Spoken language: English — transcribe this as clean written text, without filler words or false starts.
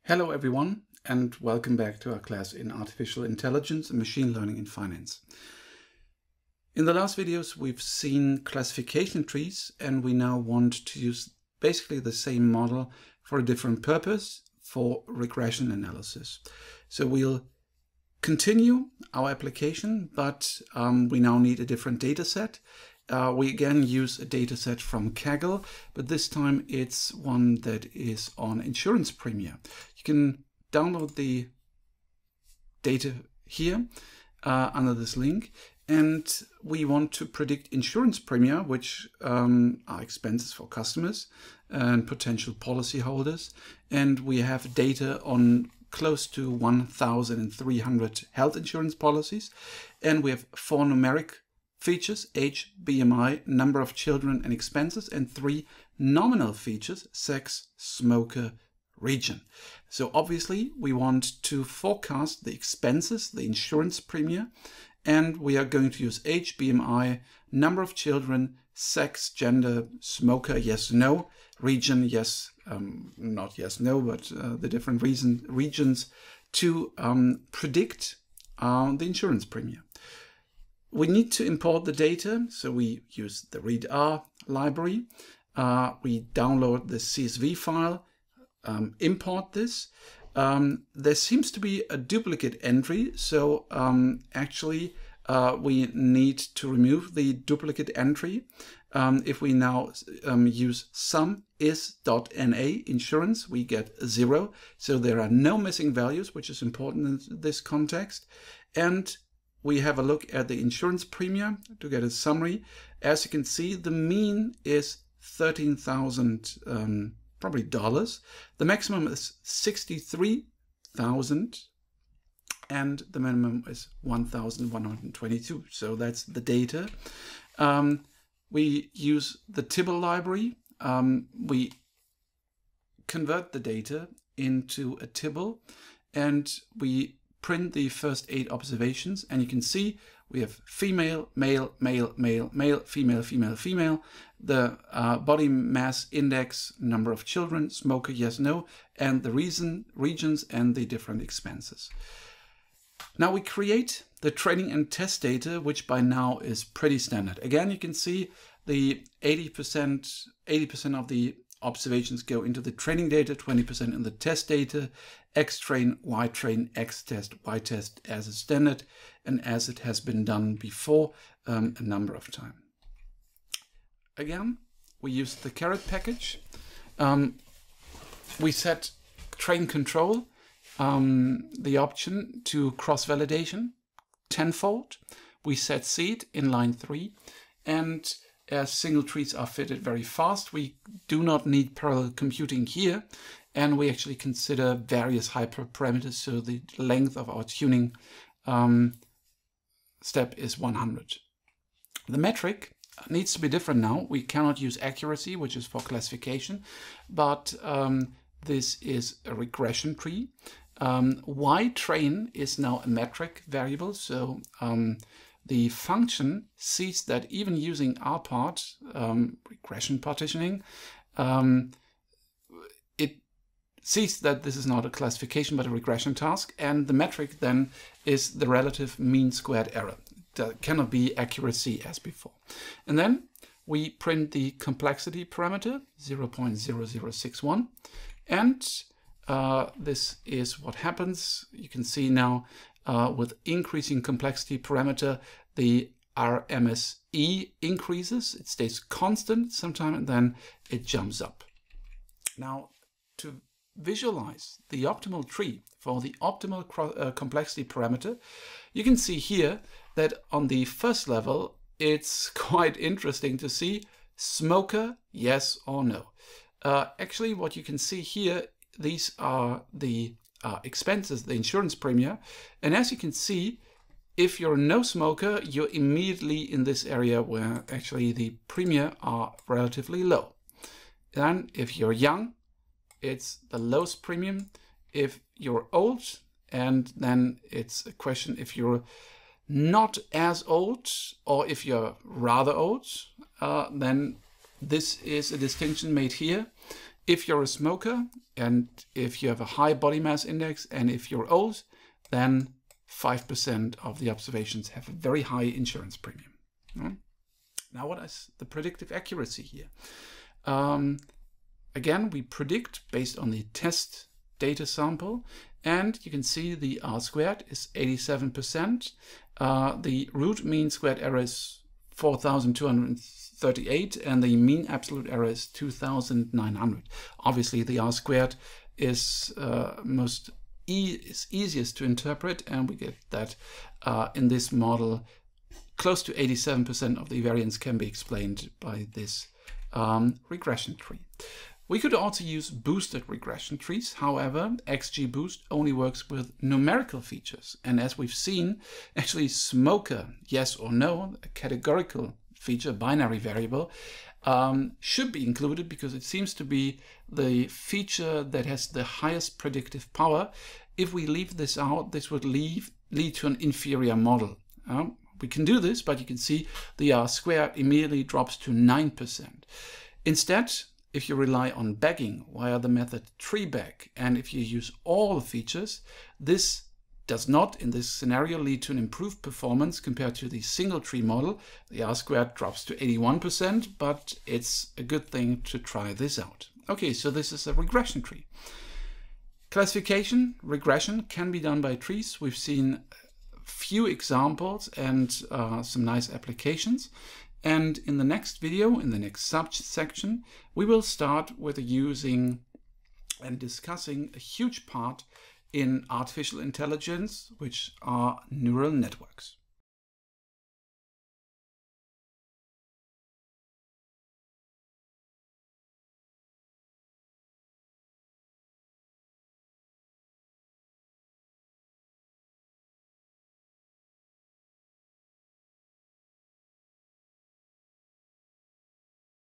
Hello everyone, and welcome back to our class in Artificial Intelligence and Machine Learning in Finance. In the last videos we've seen classification trees, and we now want to use basically the same model for a different purpose, for regression analysis. So we'll continue our application, but we now need a different data set. We again use a data set from Kaggle, but this time it's one that is on insurance premium. You can download the data here under this link, and we want to predict insurance premium, which are expenses for customers and potential policyholders. And we have data on close to 1,300 health insurance policies, and we have 4 numeric features: age, BMI, number of children, and expenses, and 3 nominal features: sex, smoker, region. So obviously we want to forecast the expenses, the insurance premium, and we are going to use age, BMI, number of children, sex, gender, smoker, yes, no, region, yes, not yes, no, but the different regions to predict the insurance premium. We need to import the data, so we use the readr library. We download the CSV file, import this. There seems to be a duplicate entry, so actually we need to remove the duplicate entry. If we now use sum is.na insurance, we get 0, so there are no missing values, which is important in this context. And we have a look at the insurance premium to get a summary. As you can see, the mean is $13,000 probably dollars. The maximum is $63,000, and the minimum is $1,122. So that's the data. We use the Tibble library. We convert the data into a Tibble, and we print the first 8 observations, and you can see we have female, male, male, male, male, female, female, female, the body mass index, number of children, smoker, yes, no, and the regions and the different expenses. Now we create the training and test data, which by now is pretty standard. Again, you can see the 80% of the observations go into the training data, 20% in the test data, X-train, Y-train, X-test, Y-test as a standard, and as it has been done before a number of times. Again, we use the caret package. We set train control, the option to cross-validation, tenfold. We set seed in line 3, and as single trees are fitted very fast, we do not need parallel computing here, and we actually consider various hyperparameters, so the length of our tuning step is 100. The metric needs to be different now. We cannot use accuracy, which is for classification, but this is a regression tree. Y-train is now a metric variable, so the function sees that even using rpart, regression partitioning, it sees that this is not a classification but a regression task, and the metric then is the relative mean squared error. That cannot be accuracy as before. And then we print the complexity parameter 0.0061, and this is what happens. You can see now with increasing complexity parameter, the RMSE increases. It stays constant sometime, and then it jumps up. Now, to visualize the optimal tree for the optimal complexity parameter, you can see here that on the first level, it's quite interesting to see smoker, yes or no. Actually, what you can see here, these are the expenses, the insurance premium. And as you can see, if you're a no smoker, you're immediately in this area where actually the premium are relatively low. Then if you're young, it's the lowest premium. If you're old, and then it's a question if you're not as old or if you're rather old, then this is a distinction made here. If you're a smoker and if you have a high body mass index and if you're old, then 5% of the observations have a very high insurance premium. Now, what is the predictive accuracy here? Again, we predict based on the test data sample, and you can see the R² is 87%. The root mean squared error is 4,238, and the mean absolute error is 2,900. Obviously, the R² is easiest to interpret, and we get that in this model, close to 87% of the variance can be explained by this regression tree. We could also use boosted regression trees. However, XGBoost only works with numerical features. And as we've seen, actually smoker, yes or no, a categorical feature, binary variable, should be included because it seems to be the feature that has the highest predictive power. If we leave this out, this would lead to an inferior model. We can do this, but you can see the R² immediately drops to 9%. Instead, if you rely on bagging via the method treebag, and if you use all the features, this does not, in this scenario, lead to an improved performance compared to the single tree model. The R² drops to 81%, but it's a good thing to try this out. Okay, so this is a regression tree. Classification, regression can be done by trees. We've seen few examples and some nice applications. And in the next video, in the next subsection, we will start with using and discussing a huge part in artificial intelligence, which are neural networks.